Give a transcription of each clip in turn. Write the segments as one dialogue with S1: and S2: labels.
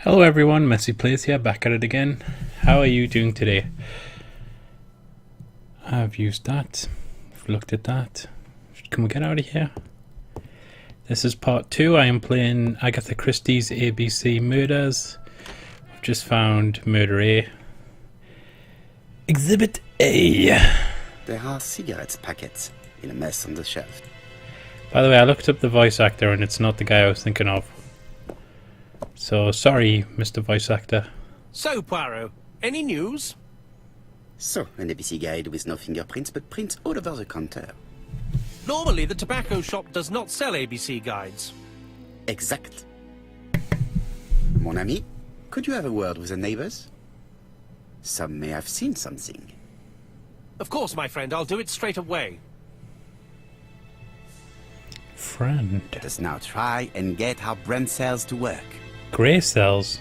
S1: Hello everyone, Messyplays here, back at it again. How are you doing today? I've used that, I've looked at that. Can we get out of here? This is part 2. I am playing Agatha Christie's ABC Murders. I've just found Murder A. Exhibit A.
S2: There are cigarette packets in a mess on the shelf.
S1: By the way, I looked up the voice actor and it's not the guy I was thinking of. So, sorry, Mr. Voice Actor.
S3: So, Poirot, any news?
S2: So, an ABC guide with no fingerprints, but prints all over the counter.
S3: Normally, the tobacco shop does not sell ABC guides.
S2: Exact. Mon ami, could you have a word with the neighbors? Some may have seen something.
S3: Of course, my friend, I'll do it straight away.
S1: Friend.
S2: Let us now try and get our brain cells to work.
S1: Grey cells?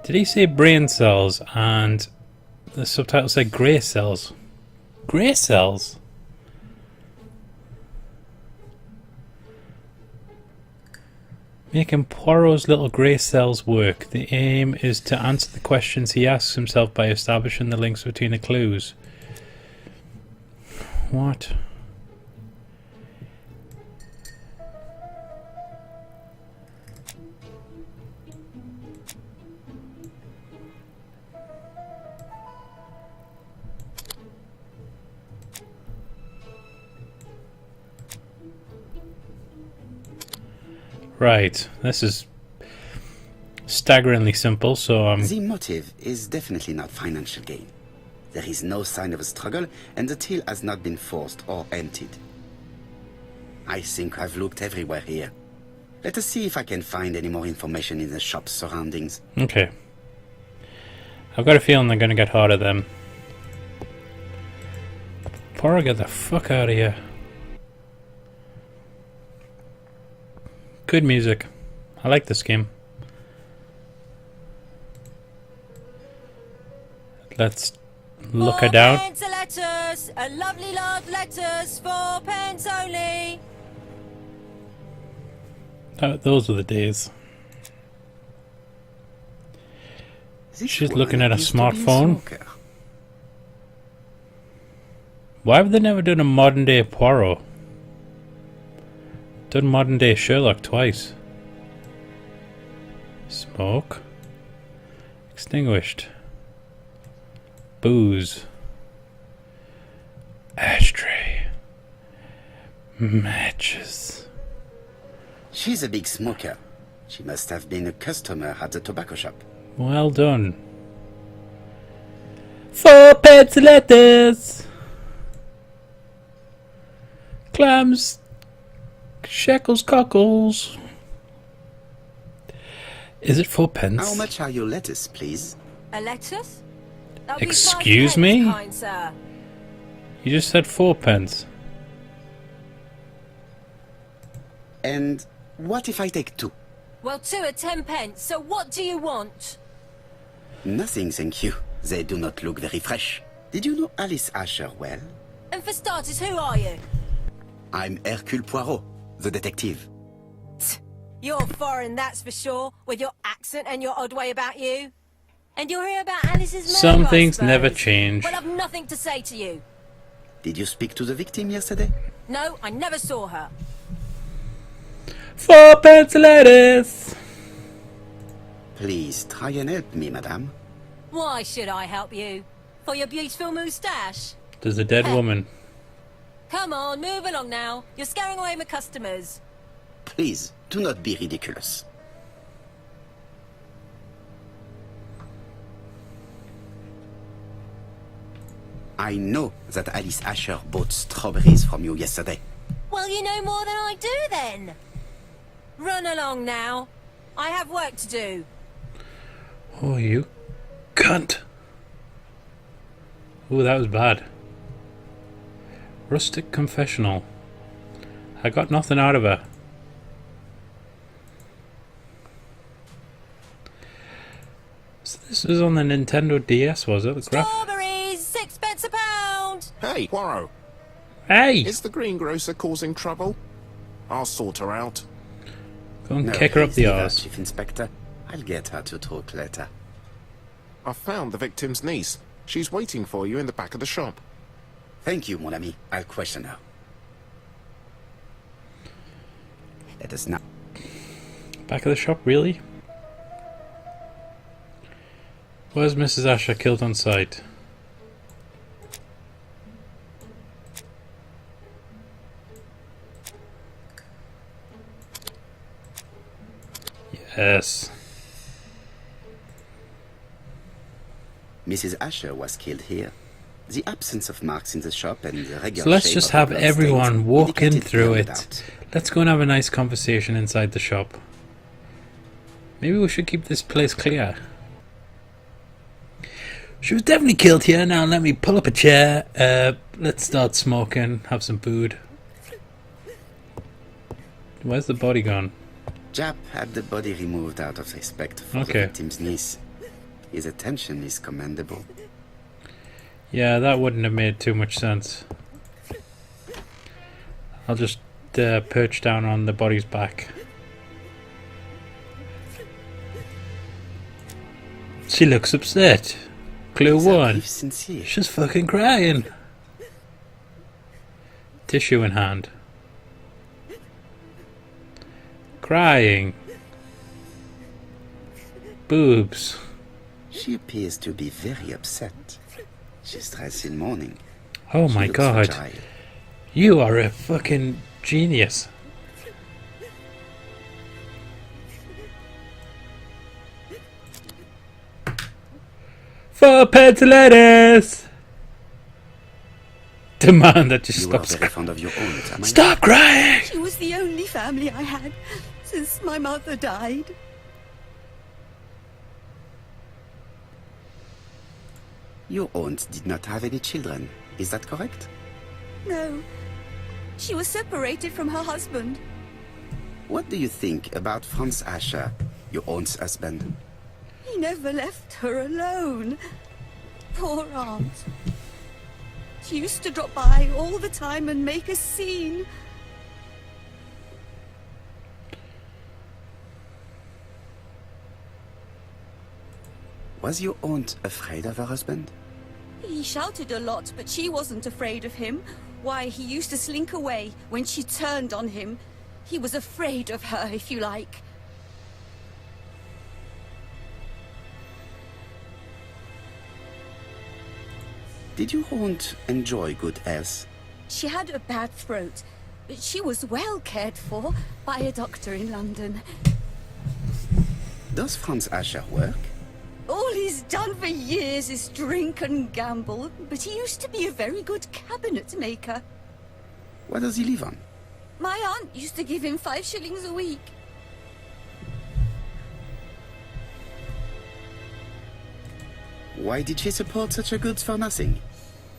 S1: Did he say brain cells and the subtitle said grey cells? Grey cells? Making Poirot's little grey cells work. The aim is to answer the questions he asks himself by establishing the links between the clues. What? Right, this is staggeringly simple, so
S2: The motive is definitely not financial gain. There is no sign of a struggle, and the till has not been forced or emptied. I think I've looked everywhere here. Let us see if I can find any more information in the shop's surroundings.
S1: Okay. I've got a feeling they're gonna get harder then. Poirot, get the fuck out of here. Good music. I like this game. Let's look her down.
S4: 4 pence a letters, a lovely large letters, 4 pence only.
S1: Those were the days.
S2: This
S1: She's
S2: woman
S1: looking at a
S2: appears to be
S1: smartphone.
S2: smoker.
S1: Why have they never done a modern day Poirot? Done modern day Sherlock twice. Smoke. Extinguished. Booze. Ashtray. Matches.
S2: She's a big smoker. She must have been a customer at the tobacco shop.
S1: Well done. 4 pence letters. Clams. Shekels, cockles. Is it 4 pence?
S2: How much are your lettuce, please?
S4: A lettuce? That'll be 5
S1: Excuse
S4: pence,
S1: me?
S4: kind sir.
S1: You just said 4 pence.
S2: And what if I take 2?
S4: Well, 2 are 10 pence, so what do you want?
S2: Nothing, thank you. They do not look very fresh. Did you know Alice Asher well?
S4: And for starters, who are you?
S2: I'm Hercule Poirot, the detective.
S4: You're foreign, that's for sure, with your accent and your odd way about you. And you're here about Alice's murder,
S1: Some
S4: I
S1: things
S4: suppose.
S1: never change.
S4: Well, I've nothing to say to you.
S2: Did you speak to the victim yesterday?
S4: No, I never saw her.
S1: 4 pence lettuce.
S2: Please try and help me, madame.
S4: Why should I help you? For your beautiful moustache?
S1: There's a dead woman.
S4: Come on, move along now. You're scaring away my customers.
S2: Please, do not be ridiculous. I know that Alice Asher bought strawberries from you yesterday.
S4: Well, you know more than I do then. Run along now. I have work to do.
S1: Oh, you cunt. Oh, that was bad. Rustic confessional. I got nothing out of her. So this was on the Nintendo DS, was it? The
S4: Strawberries, 6 pence a pound.
S5: Hey, Poirot,
S1: Hey!
S5: is the greengrocer causing trouble? I'll sort her out.
S1: Go and
S2: No,
S1: kick her up
S2: please
S1: the
S2: leave her,
S1: arse.
S2: Chief Inspector. I'll get her to talk later.
S5: I found the victim's niece. She's waiting for you in the back of the shop.
S2: Thank you, mon ami. I'll question her. Let us now.
S1: Back of the shop, really? Was Mrs. Asher killed on sight? Yes.
S2: Mrs. Asher was killed here. The absence of marks in the shop and the regular
S1: So let's
S2: shape
S1: just
S2: of the
S1: have
S2: blood
S1: everyone
S2: stains
S1: walking
S2: indicated
S1: through
S2: beyond
S1: it.
S2: doubt.
S1: Let's go and have a nice conversation inside the shop. Maybe we should keep this place clear. She was definitely killed here. Now let me pull up a chair. Let's start smoking. Have some food. Where's the body gone?
S2: Jap had the body removed out of respect for the victim's niece. His attention is commendable.
S1: Yeah, that wouldn't have made too much sense. I'll just perch down on the body's back. She looks upset. Clue
S2: Is her
S1: 1.
S2: grief sincere?
S1: She's fucking crying. Tissue in hand. Crying. Boobs.
S2: She appears to be very upset. She's dressed in mourning.
S1: Oh
S2: She
S1: my
S2: looks
S1: god.
S2: fragile.
S1: You are a fucking genius. For pet lettuce! Demand that you
S2: You
S1: stop
S2: are very fond of your aunt, am I?
S1: Stop crying!
S6: She was the only family I had since my mother died.
S2: Your aunt did not have any children. Is that correct?
S6: No. She was separated from her husband.
S2: What do you think about Franz Asher, your aunt's husband?
S6: He never left her alone. Poor aunt. She used to drop by all the time and make a scene.
S2: Was your aunt afraid of her husband?
S6: He shouted a lot, but she wasn't afraid of him. Why, he used to slink away when she turned on him. He was afraid of her, if you like.
S2: Did your aunt enjoy good health?
S6: She had a bad throat, but she was well cared for by a doctor in London.
S2: Does Franz Asher work?
S6: All he's done for years is drink and gamble, but he used to be a very good cabinet maker.
S2: What does he live on?
S6: My aunt used to give him 5 shillings a week.
S2: Why did she support such a goods for nothing?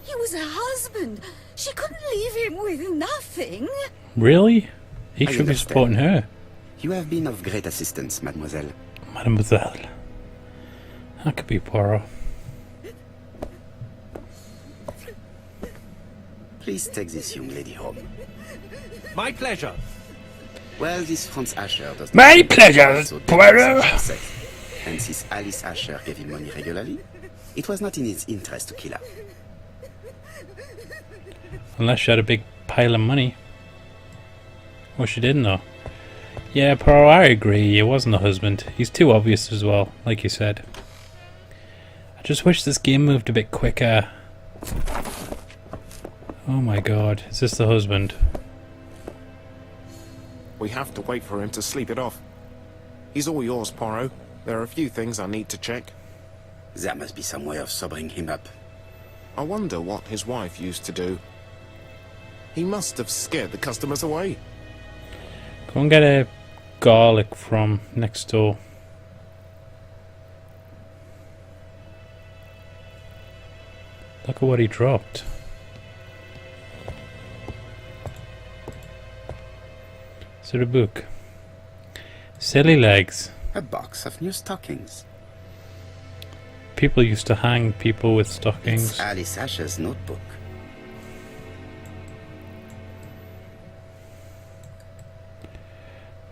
S6: He was her husband. She couldn't leave him with nothing.
S1: Really? He
S2: I
S1: should be
S2: understand.
S1: supporting her.
S2: You have been of great assistance, mademoiselle.
S1: Mademoiselle. That could be Poirot.
S2: Please take this young lady home.
S3: My pleasure.
S2: Well, this Franz Asher does
S1: My
S2: not
S1: pleasure,
S2: also
S1: Poirot.
S2: such sex. And since Alice Asher gave him money regularly, it was not in his interest to kill her.
S1: Unless she had a big pile of money. Well, she didn't though. Yeah, Poirot, I agree. It wasn't the husband. He's too obvious as well, like you said. I just wish this game moved a bit quicker. Oh my god, is this the husband?
S5: We have to wait for him to sleep it off. He's all yours, Poirot. There are a few things I need to check.
S2: There must be some way of sobering him up.
S5: I wonder what his wife used to do. He must have scared the customers away.
S1: Go and get a garlic from next door. Look at what he dropped. Is it a book? Silly legs.
S2: A box of new stockings.
S1: People used to hang people with
S2: It's
S1: stockings.
S2: Alice Asher's notebook.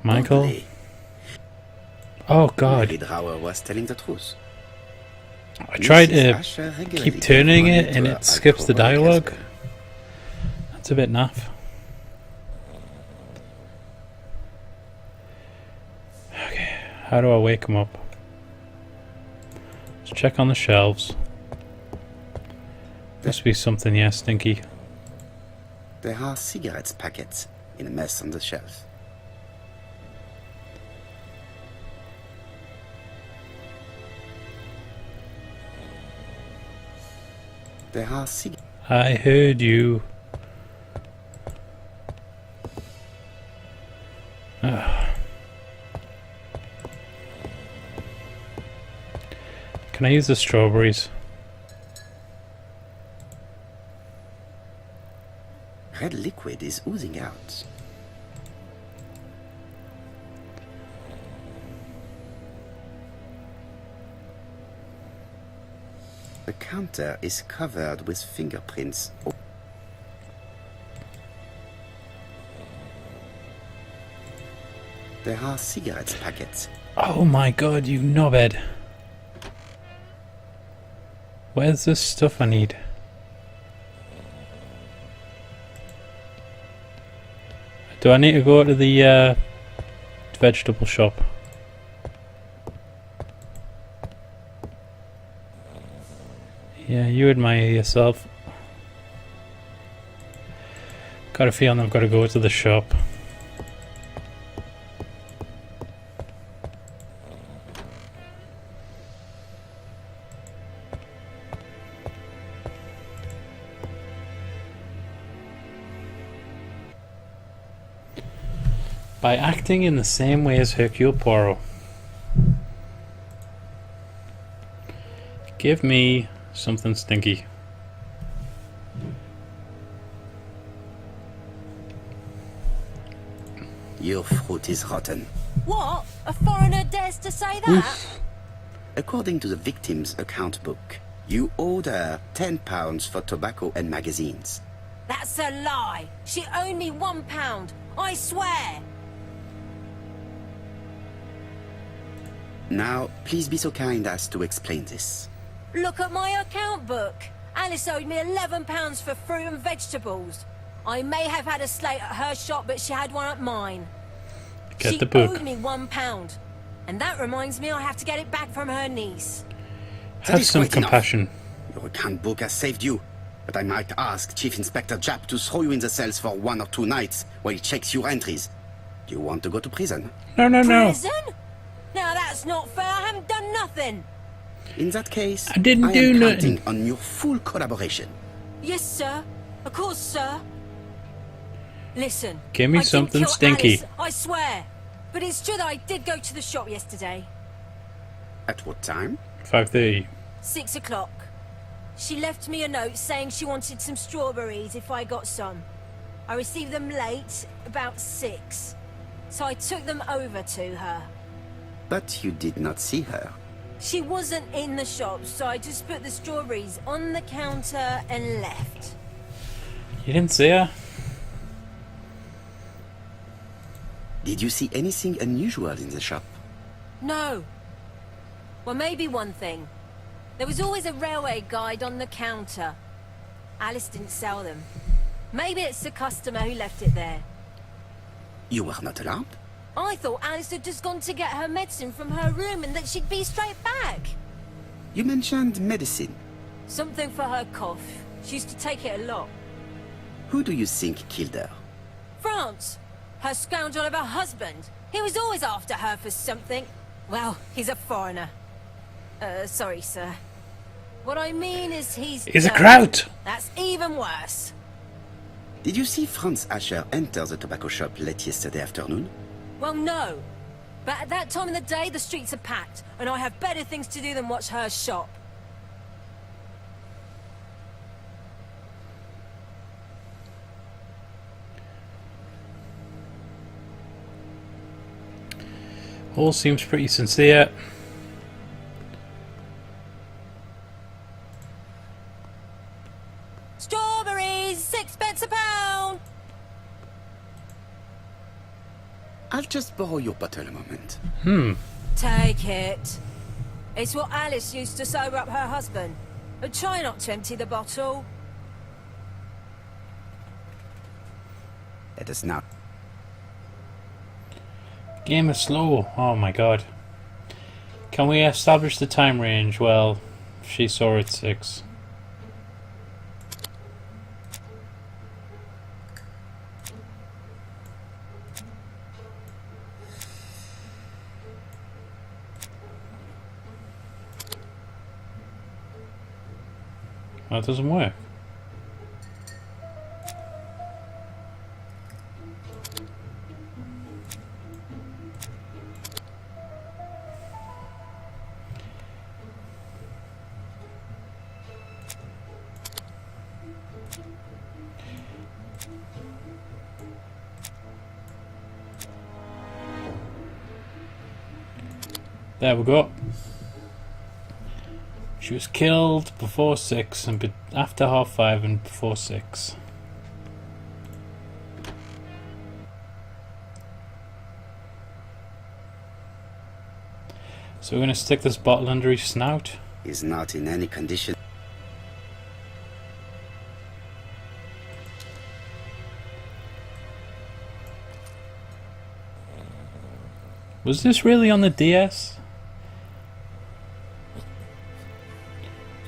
S1: Michael?
S2: Lovely.
S1: Oh God!
S2: Mary Drower was telling the truth.
S1: I tried
S2: Mrs.
S1: to
S2: Asher regularly
S1: keep
S2: gave
S1: turning
S2: money
S1: it
S2: to
S1: and
S2: her
S1: it skips the
S2: alcoholic
S1: dialogue.
S2: husband.
S1: That's a bit naff. Okay, how do I wake him up? Let's check on the shelves. Must be something, yeah, stinky.
S2: There are cigarettes packets in a mess on the shelf. There are cigarettes.
S1: I heard you. Can I use the strawberries?
S2: Red liquid is oozing out. The counter is covered with fingerprints. There are cigarettes packets.
S1: Oh my God, you knobhead. Where's the stuff I need? Do I need to go to the vegetable shop? Yeah, you admire yourself. Got a feeling I've got to go to the shop. By acting in the same way as Hercule Poirot. Give me something stinky.
S2: Your fruit is rotten.
S4: What? A foreigner dares to say that?
S2: According to the victim's account book, you owed her £10 for tobacco and magazines.
S4: That's a lie. She owed me £1. I swear.
S2: Now, please be so kind as to explain this.
S4: Look at my account book. Alice owed me £11 for fruit and vegetables. I may have had a slate at her shop, but she had one at mine.
S1: Get
S4: She
S1: the book.
S4: owed me £1. And that reminds me I have to get it back from her niece.
S2: That
S1: Have
S2: is
S1: some
S2: quite enough.
S1: compassion.
S2: Your account book has saved you, but I might ask Chief Inspector Japp to throw you in the cells for 1 or 2 nights while he checks your entries. Do you want to go to prison?
S1: No, no, no.
S4: Prison? Now that's not fair. I haven't done nothing.
S2: In that case,
S1: I didn't do
S2: am
S1: nothing.
S2: counting on your full collaboration.
S4: Yes, sir. Of course, sir. Listen.
S1: Give me
S4: I didn't
S1: something
S4: kill
S1: stinky.
S4: Alice, I swear. But it's true that I did go to the shop yesterday.
S2: At what time?
S1: 5:30.
S4: 6 o'clock. She left me a note saying she wanted some strawberries if I got some. I received them late, about 6. So I took them over to her.
S2: But you did not see her.
S4: She wasn't in the shop, so I just put the strawberries on the counter and left.
S1: You didn't see her?
S2: Did you see anything unusual in the shop?
S4: No. Well, maybe one thing. There was always a railway guide on the counter. Alice didn't sell them. Maybe it's the customer who left it there.
S2: You were not alarmed?
S4: I thought Alice had just gone to get her medicine from her room and that she'd be straight back.
S2: You mentioned medicine.
S4: Something for her cough. She used to take it a lot.
S2: Who do you think killed her?
S4: France. Her scoundrel of a husband. He was always after her for something. Well, he's a foreigner. Sorry, sir. What I mean is he's
S1: He's a
S4: dirty.
S1: kraut.
S4: That's even worse.
S2: Did you see Franz Asher enter the tobacco shop late yesterday afternoon?
S4: Well, no. But at that time of the day, the streets are packed, and I have better things to do than watch her shop.
S1: All seems pretty sincere.
S4: Strawberries, 6p a pound.
S2: I'll just borrow your bottle a moment.
S4: Take it. It's what Alice used to sober up her husband. But try not to empty the bottle.
S2: Let us now.
S1: Game is slow. Oh my god. Can we establish the time range? Well, she saw it 6. That doesn't work. There we go. She was killed before 6 and after 5:30 and before 6. So we're going to stick this bottle under his snout.
S2: He's not in any condition.
S1: Was this really on the DS?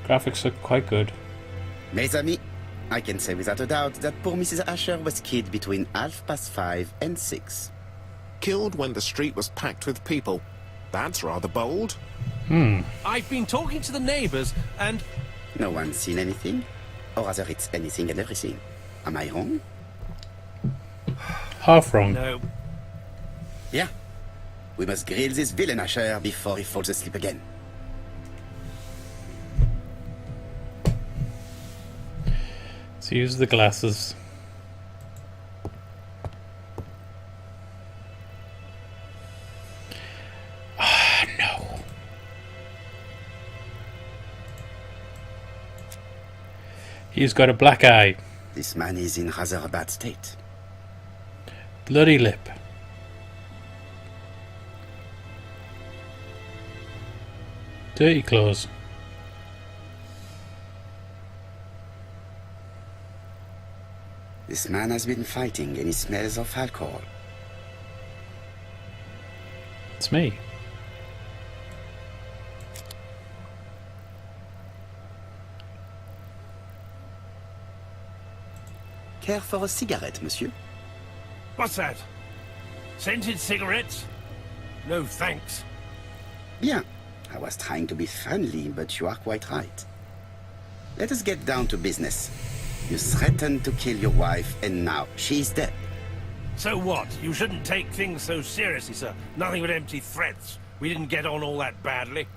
S1: Graphics look quite good.
S2: Mes amis, I can say without a doubt that poor Mrs. Asher was killed between 5:30 and 6.
S5: Killed when the street was packed with people. That's rather bold.
S3: I've been talking to the neighbours, and
S2: No one's seen anything? Or rather, it's anything and everything. Am I wrong?
S1: Half wrong.
S3: no.
S2: Yeah. We must grill this villain Asher before he falls asleep again.
S1: Let's use the glasses. Ah, no. He's got a black eye.
S2: This man is in rather a bad state.
S1: Bloody lip. Dirty clothes.
S2: This man has been fighting and he smells of alcohol.
S1: It's me.
S2: Care for a cigarette, monsieur?
S3: What's that? Scented cigarettes? No thanks.
S2: Bien. I was trying to be friendly, but you are quite right. Let us get down to business. You threatened to kill your wife, and now she's dead.
S3: So what? You shouldn't take things so seriously, sir. Nothing but empty threats. We didn't get on all that badly.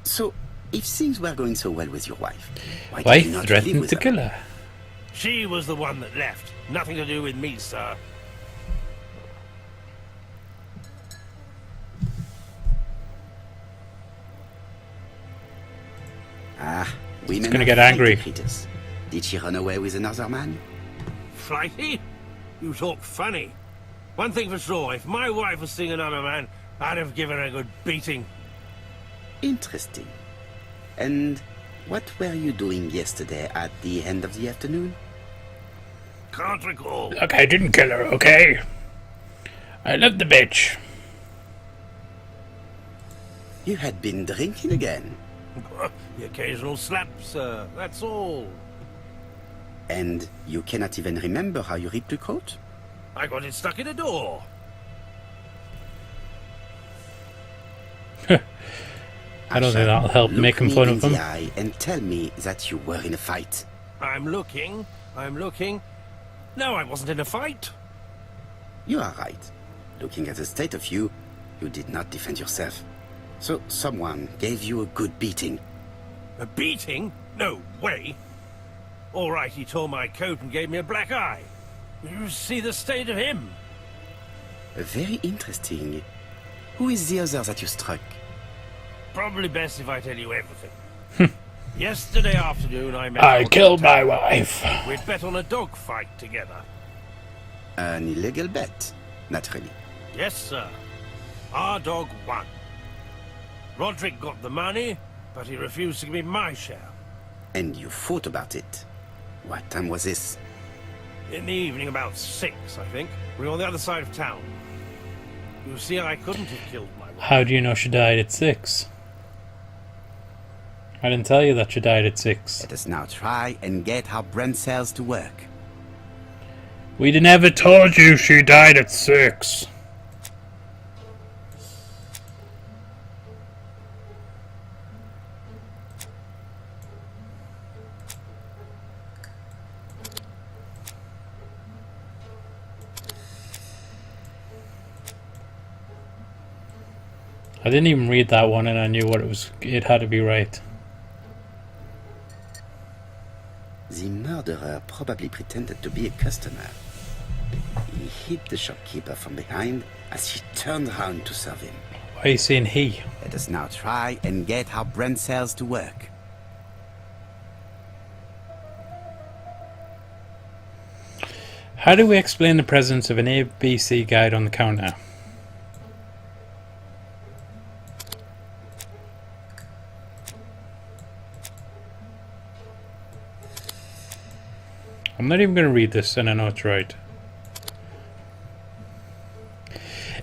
S2: So, if things were going so well with your wife, why did you
S1: Wife
S2: not live
S1: threatened
S2: with
S1: to
S2: her?
S1: kill her.
S3: She was the one that left. Nothing to do with me, sir.
S2: Ah, women
S1: gonna
S2: are
S1: get angry.
S2: flighty creatures. Did she run away with another man?
S3: Flighty? You talk funny. One thing for sure, if my wife was seeing another man, I'd have given her a good beating.
S2: Interesting. And what were you doing yesterday at the end of the afternoon?
S3: Can't recall.
S1: Look, I didn't kill her, okay? I love the bitch.
S2: You had been drinking again.
S3: The occasional slap, sir. That's all.
S2: And you cannot even remember how you ripped the coat?
S3: I got it stuck in a door.
S1: I don't think that'll help
S2: Look
S1: making
S2: me
S1: fun
S2: in
S1: of them.
S2: the eye and tell me that you were in a fight.
S3: I'm looking. No, I wasn't in a fight.
S2: You are right. Looking at the state of you, you did not defend yourself. So someone gave you a good beating.
S3: A beating? No way. All right, he tore my coat and gave me a black eye. You see the state of him?
S2: Very interesting. Who is the other that you struck?
S3: Probably best if I tell you everything. Yesterday afternoon, I met...
S1: I
S3: Agatha.
S1: killed my wife.
S3: We'd bet on a dog fight together.
S2: An illegal bet, naturally.
S3: Yes, sir. Our dog won. Roderick got the money, but he refused to give me my share.
S2: And you thought about it. What time was this?
S3: In the evening, about 6, I think. We were on the other side of town. You see, I couldn't have killed my wife.
S1: How do you know she died at 6? I didn't tell you that she died at 6.
S2: Let us now try and get our brain cells to work.
S1: We never told you she died at 6. I didn't even read that one and I knew what it was. It had to be right.
S2: The murderer probably pretended to be a customer. He hit the shopkeeper from behind as he turned around to serve him.
S1: Why are you saying he?
S2: Let us now try and get our brain cells to work.
S1: How do we explain the presence of an ABC guide on the counter? I'm not even going to read this and I know it's right.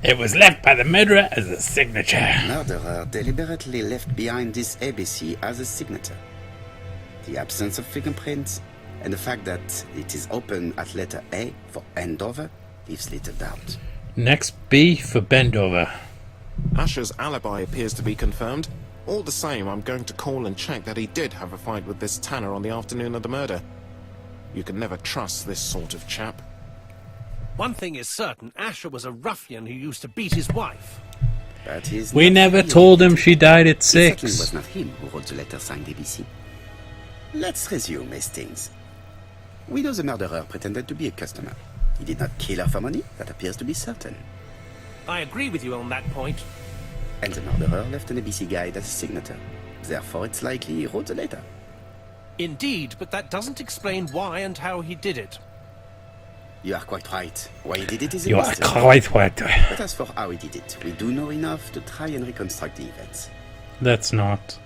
S1: It was left by the murderer as a signature.
S2: Murderer deliberately left behind this ABC as a signature. The absence of fingerprints and the fact that it is open at letter A for Andover leaves little doubt.
S1: Next B for Bendover.
S5: Asher's alibi appears to be confirmed. All the same, I'm going to call and check that he did have a fight with this Tanner on the afternoon of the murder. You can never trust this sort of chap.
S3: One thing is certain, Asher was a ruffian who used to beat his wife.
S2: But he's
S1: We
S2: not
S1: never
S2: really
S1: told him
S2: guilty.
S1: she died at
S2: It certainly
S1: 6.
S2: was not him who wrote the letter signed ABC. Let's resume, Hastings. We know the murderer pretended to be a customer. He did not kill her for money, that appears to be certain.
S3: I agree with you on that point.
S2: And the murderer left an ABC guide as a signature. Therefore, it's likely he wrote the letter.
S3: Indeed, but that doesn't explain why and how he did it.
S2: You are quite right. Why he did it is a
S1: You are
S2: mystery.
S1: quite right.
S2: But as for how he did it, we do know enough to try and reconstruct the events.
S1: That's not.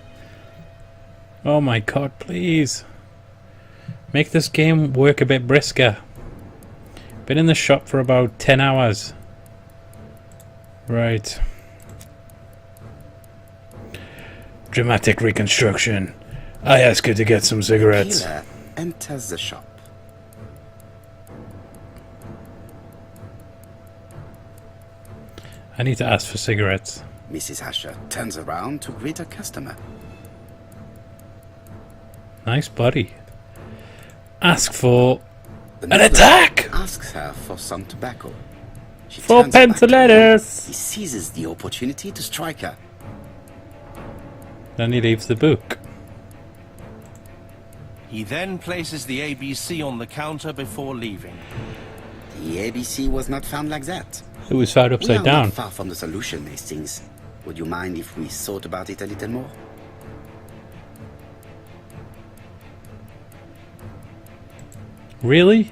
S1: Oh my god, please. Make this game work a bit brisker. Been in the shop for about 10 hours. Right. Dramatic reconstruction. I ask you to get some cigarettes.
S2: Killer enters the shop.
S1: I need to ask for cigarettes.
S2: Mrs. Asher turns around to greet her customer.
S1: Nice body. Ask for
S2: The
S1: an
S2: murderer
S1: attack!
S2: asks her for some tobacco. She
S1: 4
S2: turns her
S1: pence
S2: back to him.
S1: letters!
S2: He seizes the opportunity to strike her.
S1: Then he leaves the book.
S3: He then places the ABC on the counter before leaving.
S2: The ABC was not found like that.
S1: It was found
S2: We
S1: upside
S2: are
S1: down.
S2: not far from the solution, Hastings. Would you mind if we thought about it a little more?
S1: Really?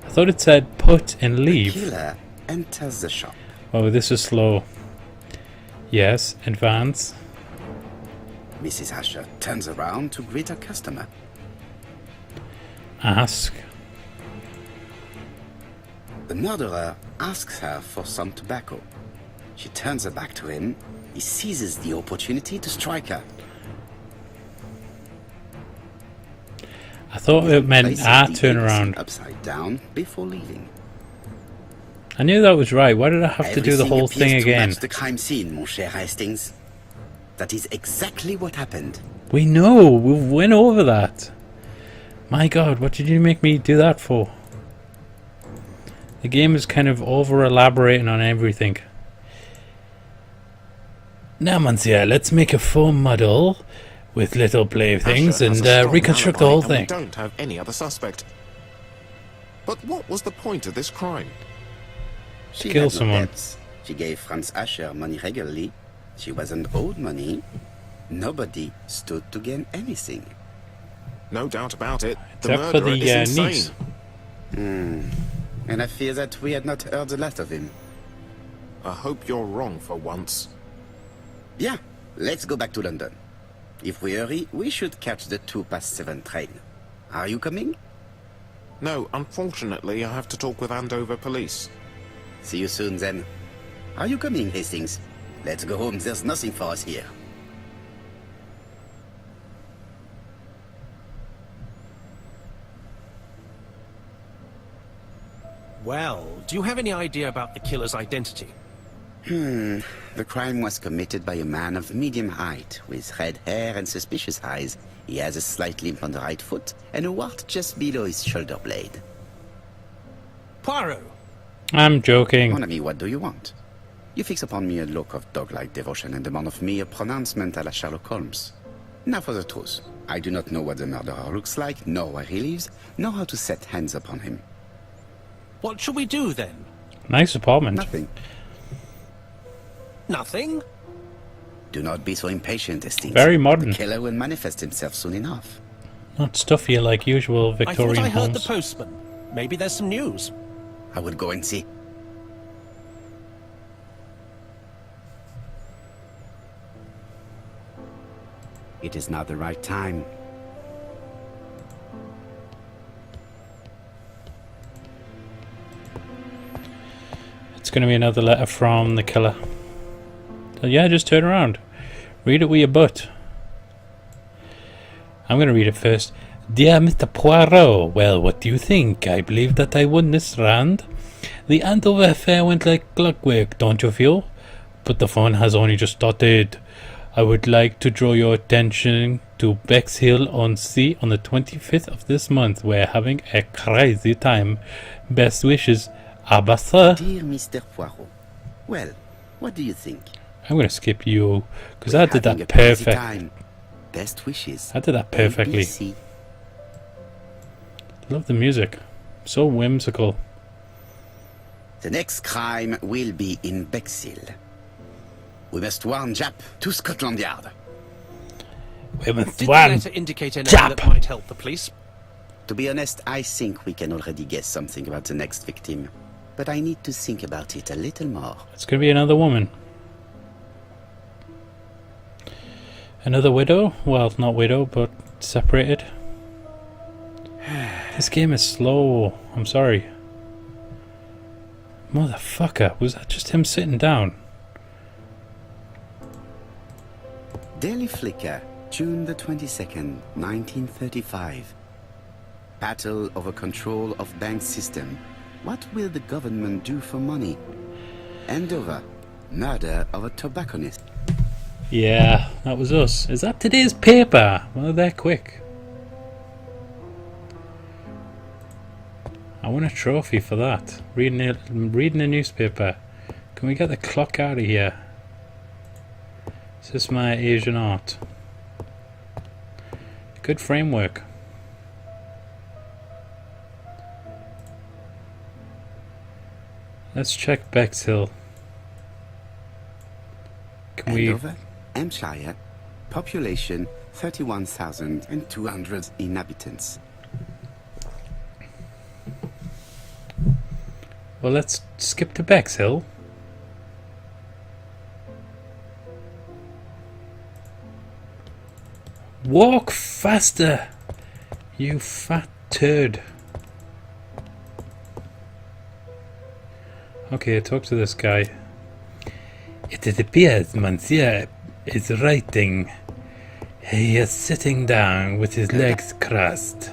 S1: I thought it said put and
S2: The
S1: leave.
S2: killer enters the shop.
S1: Oh, this is slow. Yes, advance.
S2: Mrs. Asher turns around to greet her customer.
S1: Ask.
S2: The murderer asks her for some tobacco. She turns her back to him. He seizes the opportunity to strike her.
S1: I thought it meant
S2: Places
S1: ah,
S2: the
S1: turn
S2: ABC
S1: around.
S2: upside down before leaving.
S1: I knew that was right. Why did I have to do the
S2: Everything
S1: whole thing
S2: appears to
S1: again?
S2: match the crime scene, mon cher Hastings. That is exactly what happened.
S1: We know. We went over that. My god, what did you make me do that for? The game is kind of over elaborating on everything. Now, Monsieur, let's make a foam model with little playthings
S5: Asher has
S1: and
S5: a strong
S1: reconstruct the
S5: alibi
S1: whole
S5: and we
S1: thing.
S5: don't have any other suspect. But what was the point of this crime?
S2: She
S1: Kill
S2: had no
S1: someone.
S2: debts. She gave Franz Asher money regularly. She wasn't owed money. Nobody stood to gain anything.
S5: No doubt about it. The
S1: Except for
S5: murderer
S1: the
S5: is insane.
S1: niece.
S2: And I fear that we had not heard the last of him.
S5: I hope you're wrong for once.
S2: Bien. Let's go back to London. If we hurry, we should catch the 7:02 train. Are you coming?
S5: No, unfortunately, I have to talk with Andover police.
S2: See you soon, then. Are you coming, Hastings? Let's go home. There's nothing for us here.
S3: Well, do you have any idea about the killer's identity?
S2: The crime was committed by a man of medium height, with red hair and suspicious eyes. He has a slight limp on the right foot, and a wart just below his shoulder blade.
S3: Poirot!
S1: I'm joking.
S2: Mon ami, what do you want? You fix upon me a look of dog-like devotion and demand of me a pronouncement à la Sherlock Holmes. Now for the truth. I do not know what the murderer looks like, nor where he lives, nor how to set hands upon him.
S3: What shall we do, then?
S1: Nice apartment.
S2: Nothing.
S3: Nothing?
S2: Do not be so impatient, Hastings.
S1: Very modern.
S2: The killer will manifest himself soon enough.
S1: Not stuffy like usual
S3: I
S1: Victorian
S3: thought I heard
S1: homes.
S3: the postman. Maybe there's some news.
S2: I would go and see. It is not the right time.
S1: It's going to be another letter from the killer. So yeah, just turn around. Read it with your butt. I'm going to read it first. Dear Mr. Poirot, well, what do you think? I believe that I won this round. The Andover affair went like clockwork, don't you feel? But the fun has only just started. I would like to draw your attention to Bexhill on Sea on the 25th of this month. We're having a crazy time. Best wishes, Agatha.
S2: Dear Mr. Poirot. Well, what do you think?
S1: I'm going to skip you because
S2: We're
S1: I did
S2: having
S1: that
S2: a crazy
S1: perfect.
S2: time. Best wishes.
S1: I did that perfectly.
S2: ABC.
S1: Love the music. So whimsical.
S2: The next crime will be in Bexhill. We must warn Jap to Scotland Yard.
S1: We must
S3: Did the
S1: warn
S3: letter indicate anything
S1: Jap.
S3: that might help the police?
S2: To be honest, I think we can already guess something about the next victim. But I need to think about it a little more.
S1: It's going to be another woman. Another widow? Well, not widow, but separated. This game is slow. I'm sorry. Motherfucker, was that just him sitting down?
S2: Daily Flicker, June the 22nd, 1935. Battle over control of bank system. What will the government do for money? Andover, murder of a tobacconist.
S1: Yeah, that was us. Is that today's paper? Well, they're quick. I want a trophy for that. Reading a newspaper. Can we get the clock out of here? Is this my Asian art? Good framework. Let's check Bexhill. Can we...
S2: Andover, Hampshire, population 31,200 inhabitants.
S1: Well, let's skip to Bexhill. Walk faster, you fat turd. Okay, talk to this guy. It appears Monsieur is writing. He is sitting down with his legs crossed.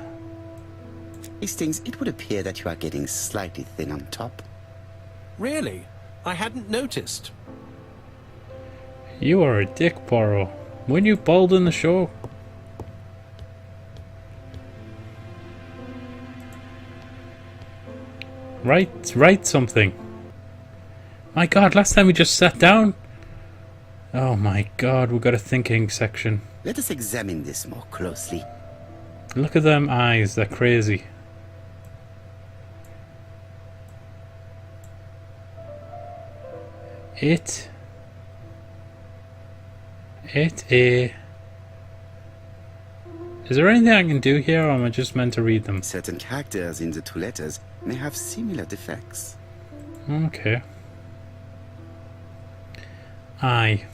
S2: Hastings, it would appear that you are getting slightly thin on top.
S3: Really? I hadn't noticed.
S1: You are a dick, Poirot. Weren't you bald in the show? Write something. My god, last time we just sat down. Oh my god, we've got a thinking section.
S2: Let us examine this more closely.
S1: Look at them eyes, they're crazy. Is there anything I can do here, or am I just meant to read them?
S2: Certain characters in the two letters may have similar defects.
S1: Okay. I.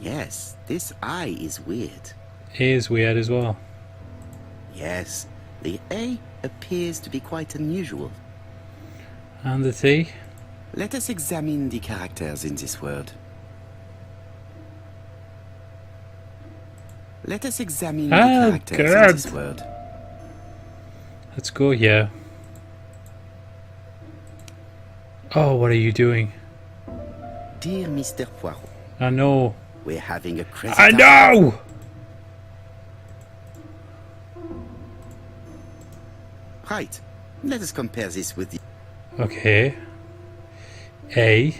S2: Yes, this I is weird.
S1: A is weird as well.
S2: Yes, the A appears to be quite unusual.
S1: And the T?
S2: Let us examine the characters in this word. Let us examine the characters in this word.
S1: Let's go here. Oh, what are you doing?
S2: Dear Mr. Poirot,
S1: I know.
S2: we're having a crazy
S1: I
S2: time.
S1: know!
S2: Right. Let us compare this with the...
S1: Okay. A.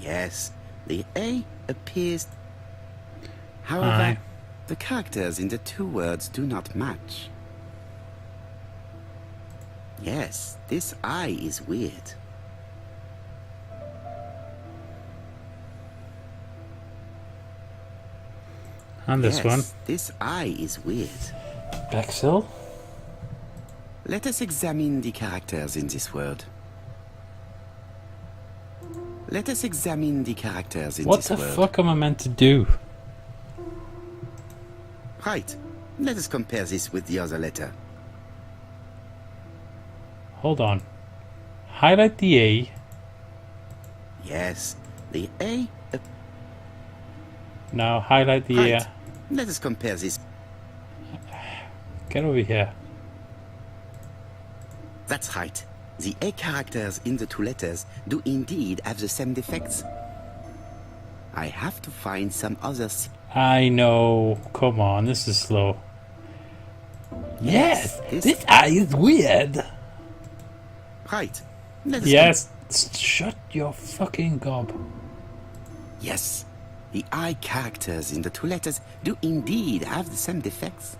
S2: Yes, the A appears... However,
S1: Aye.
S2: the characters in the two words do not match. Yes, this I is weird.
S1: And this
S2: Yes,
S1: one.
S2: this I is weird.
S1: Bexel.
S2: Let us examine the characters in this word. Let us examine the characters in
S1: What
S2: this
S1: the
S2: word.
S1: fuck am I meant to do?
S2: Right. Let us compare this with the other letter.
S1: Hold on. Highlight the A.
S2: Yes, the A...
S1: Now highlight the
S2: Right. Let us compare this.
S1: Get over here.
S2: That's right. The A characters in the two letters do indeed have the same defects. I have to find some other...
S1: I know. Come on, this is slow. Yes,
S2: this-
S1: this eye is weird.
S2: Right. Let us
S1: Yes, shut your fucking gob.
S2: Yes. The I characters in the two letters do indeed have the same defects.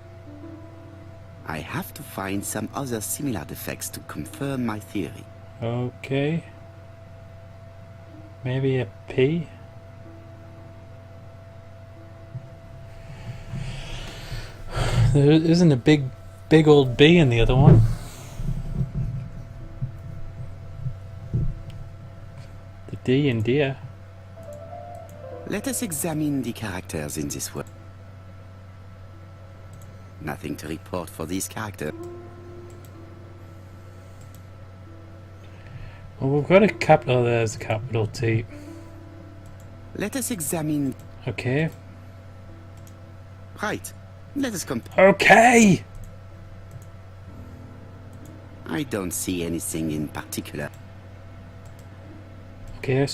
S2: I have to find some other similar defects to confirm my theory.
S1: Okay. Maybe a P? There isn't a big old B in the other one. The D in deer.
S2: Let us examine the characters in this word. Nothing to report for these characters.
S1: Well, we've got a capital, there's a capital T.
S2: Let us examine...
S1: Okay.
S2: Right. Let us compare...
S1: Okay!
S2: I don't see anything in particular.
S1: Okay,